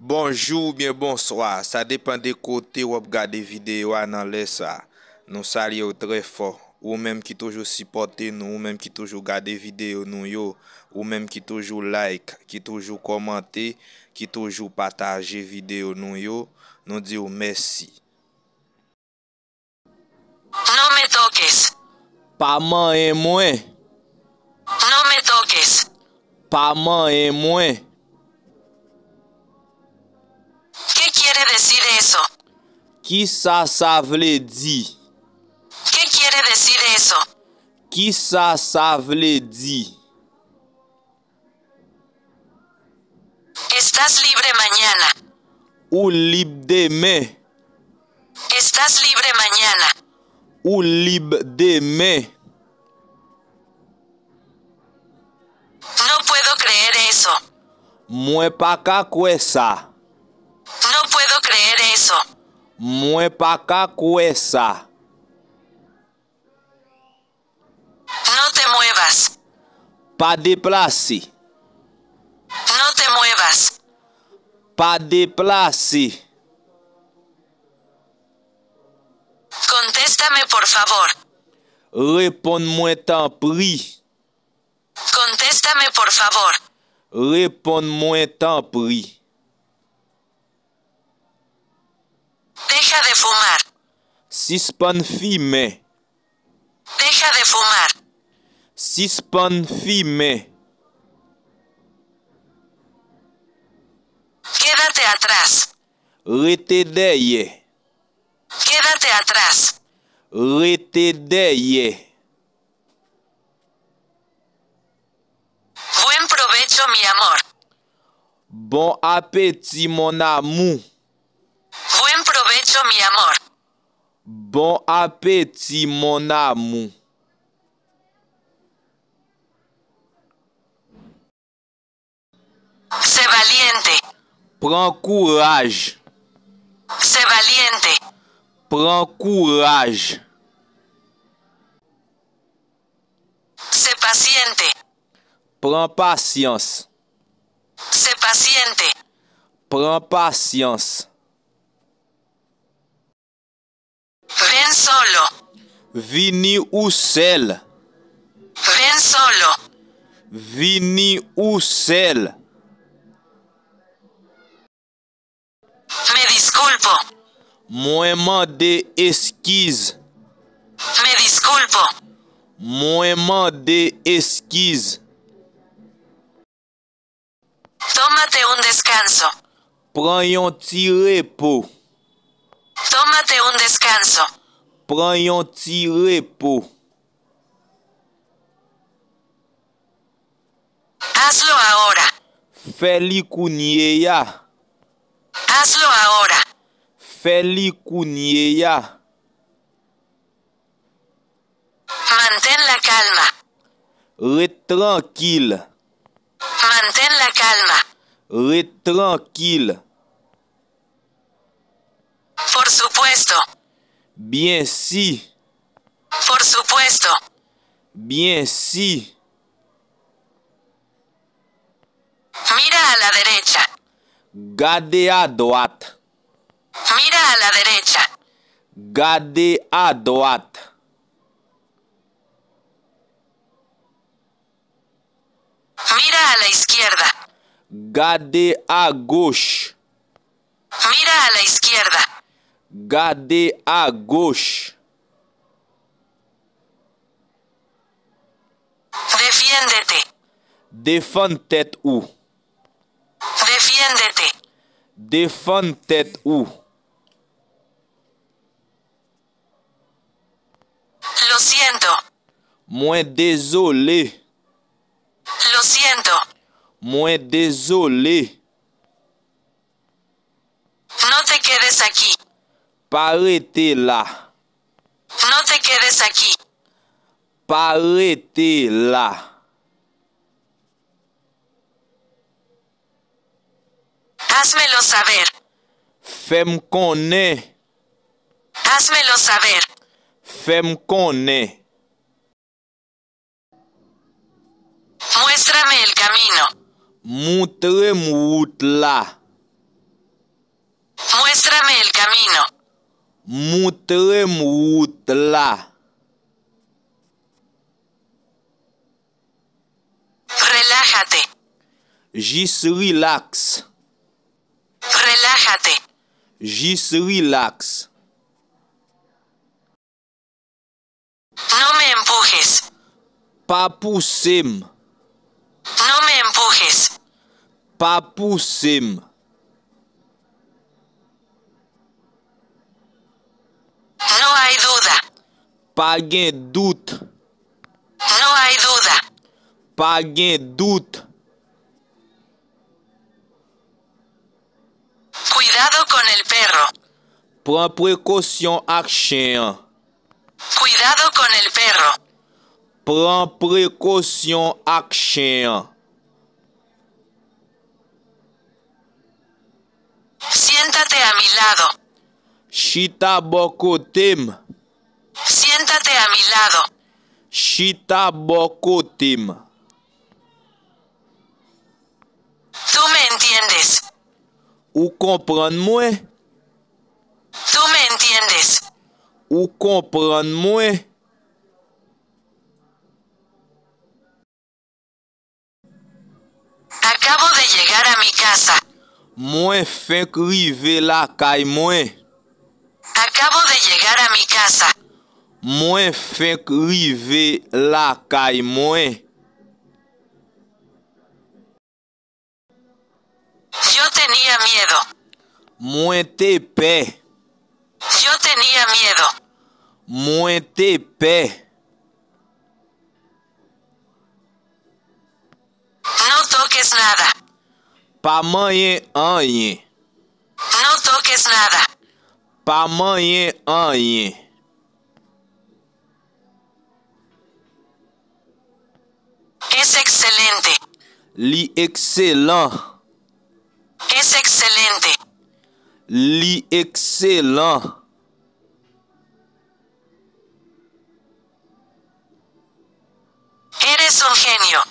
Bonjour, bien bonsoir. Ça dépend des côtés où vous regardez vidéo dans les ça. Nous saluons très fort. Ou même qui toujours supporter nous, ou même qui toujours regarder vidéo nous yo, ou même qui toujours like, qui toujours commenter, qui toujours partager vidéo nous yo, nous disons merci. No me toques. Pas man moins. No me toques. Pas man moins. ¿Qué quiere decir eso? Qui ça vle di? ¿Qué quiere decir eso? Qui ça vle di? Estás libre mañana. Ou libre demain. Estás libre mañana. Ou libre demain. No puedo creer eso. Mwen pa ka kwe sa. No puedo creer eso. Mwen pa ka kwe sa. No te muevas. Pa deplase. No te muevas. Pa deplase. Contéstame por favor. Repon mwen tan pri. Contéstame por favor. Repon mwen tan pri. Deja de fumar. Sispan fime. Deja de fumar. Sispan fime. Quédate atrás. Rete deye. Quédate atrás. Rete deye. Buen provecho, mi amor. Bon appétit mon amour. Buen provecho, mi amor. Bon appétit mon amour. Sé valiente. Prends courage. Sé valiente. Prends courage. Sé paciente. Prends patience. Sé paciente. Prends patience. Ven solo. Vini ou seul. Ven solo. Vini ou seul. Me disculpo. Mwen mande eskiz. Me disculpo. Mwen mande eskiz. Tómate un descanso. Pran yon ti repos. Tómate un descanso. Pran yon ti repos. Hazlo ahora. Fè li kounye ya. Hazlo ahora. Fè li kounye ya. Mantén la calma. Ret tranquille. Mantén la calma. Ret tranquille. Por supuesto. Bien si. Por supuesto. Bien si. Mira a la derecha. Gade à droite. Mira a la derecha. Gade à droite. Mira a la izquierda. Gade à gauche. Mira a la izquierda. Gade à gauche. Defiéndete. Défend tête ou. Defiéndete. Défend tête ou. Lo siento. Mwen désolé. Lo siento. Mwen désolé. No te quedes aquí. Pa rete la. No te quedes aquí. Pa rete la. Házmelo saber. Fèm konnen. Házmelo saber. Fèm konnen. Muéstrame el camino. Montre-moi route là. Muéstrame el camino. Montrem route là. Relájate. Jis relax. Relájate. Jis relax. No me empujes. Pa poussem. No me empujes. Pa poussem. No hay duda. Pa gen doute. No hay duda. Pa gen doute. Cuidado con el perro. Pren précaution ak chien. Cuidado con el perro. Pren précaution ak chien. Siéntate a mi lado. Chita bo kotem. Siéntate a mi lado. Chita bo kotem. Tú me entiendes. Ou kompran mwen? Tú me entiendes. Ou kompran mwen? Acabo de llegar a mi casa. Mwen fèk rive la kay mwen. Acabo de llegar a mi casa. Mwen fèk rive la kay mwen. Yo tenía miedo. Mwen te pe. Yo tenía miedo. Mwen te pe. No toques nada. Pa manyen anyen. No toques nada. Pa manyen anyen. Es excelente. Li excellent. Es excelente. Li excellent. Eres un genio.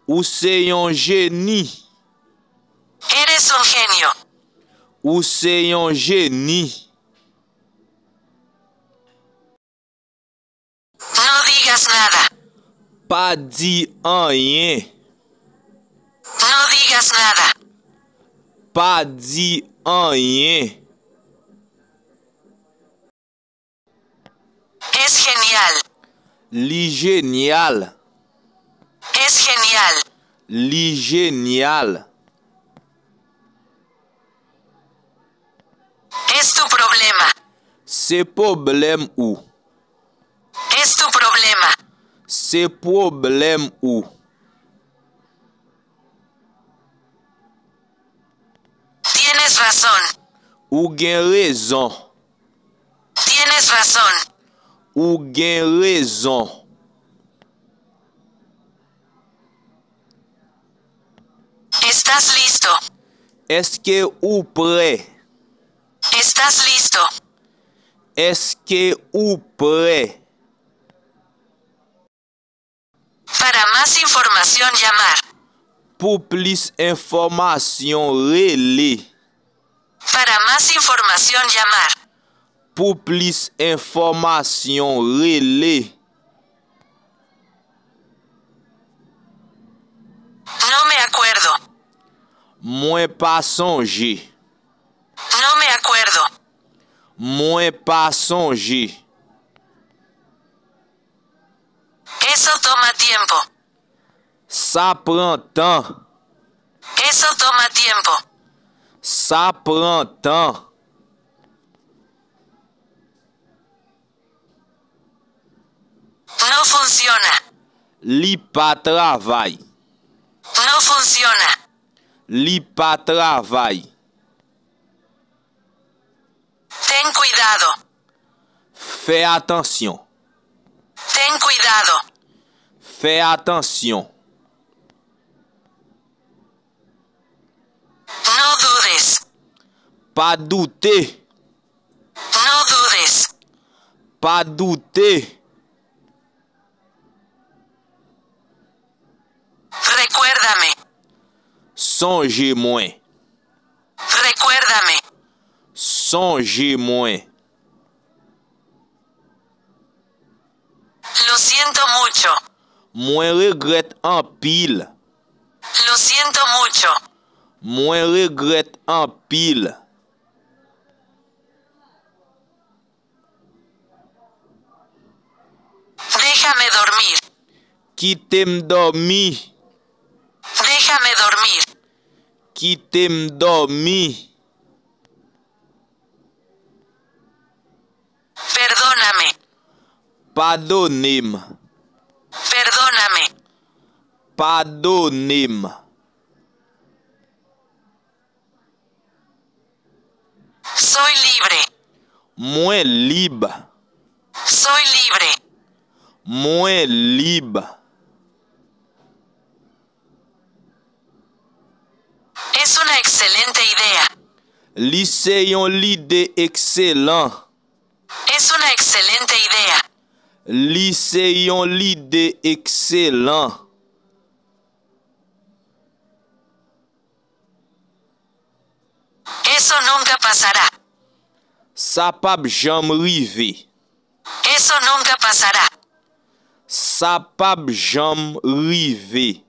Ou se yon geni. Eres un genio. Ou se yon geni. No digas nada. Pa di anyen. No digas nada. Pa di anyen. Es genial. Li genial. Es genial. Li genial. Es tu problema. Se problem ou. Es tu problema. Se problem ou. Tienes razón. Ou gen rezon. Tienes razón. Ou gen rezon. ¿Estás listo? Eske ou pre? ¿Estás listo? Eske ou pre? Para más información llamar. Pou plis informasyon rele. Para más información llamar. Pou plis informasyon rele. No me acuerdo. Mwen pa sonje. No me acuerdo. Mwen pa sonje. Eso toma tiempo. Sa pran tan. Eso toma tiempo. Sa pran tan. No funciona. Li pa travay. No funciona. Li pa travay. Ten cuidado. Fè atensyon. Ten cuidado. Fè atensyon. No dudes. Pa doute. No dudes. Pa doute. Recuérdame. Sonje mwen. Recuérdame. songe moins. Lo siento mucho. Moi regrette en pile. Lo siento mucho. Moi regrette en pile. Déjame dormir. Quittez-moi dormir. Déjame dormir. Quittez-moi dormir. Perdóname. Pardonnez-moi. Perdóname. Pardonnez-moi. Soy libre. Moi libre. Soy libre. Moi libre. Es una excelente idea. C'est une idée excellente. Es una excelente idea. C'est une idée excellente. Eso nunca pasará. Ça pas jamais rivé. Eso nunca pasará. Ça pas jamais rivé.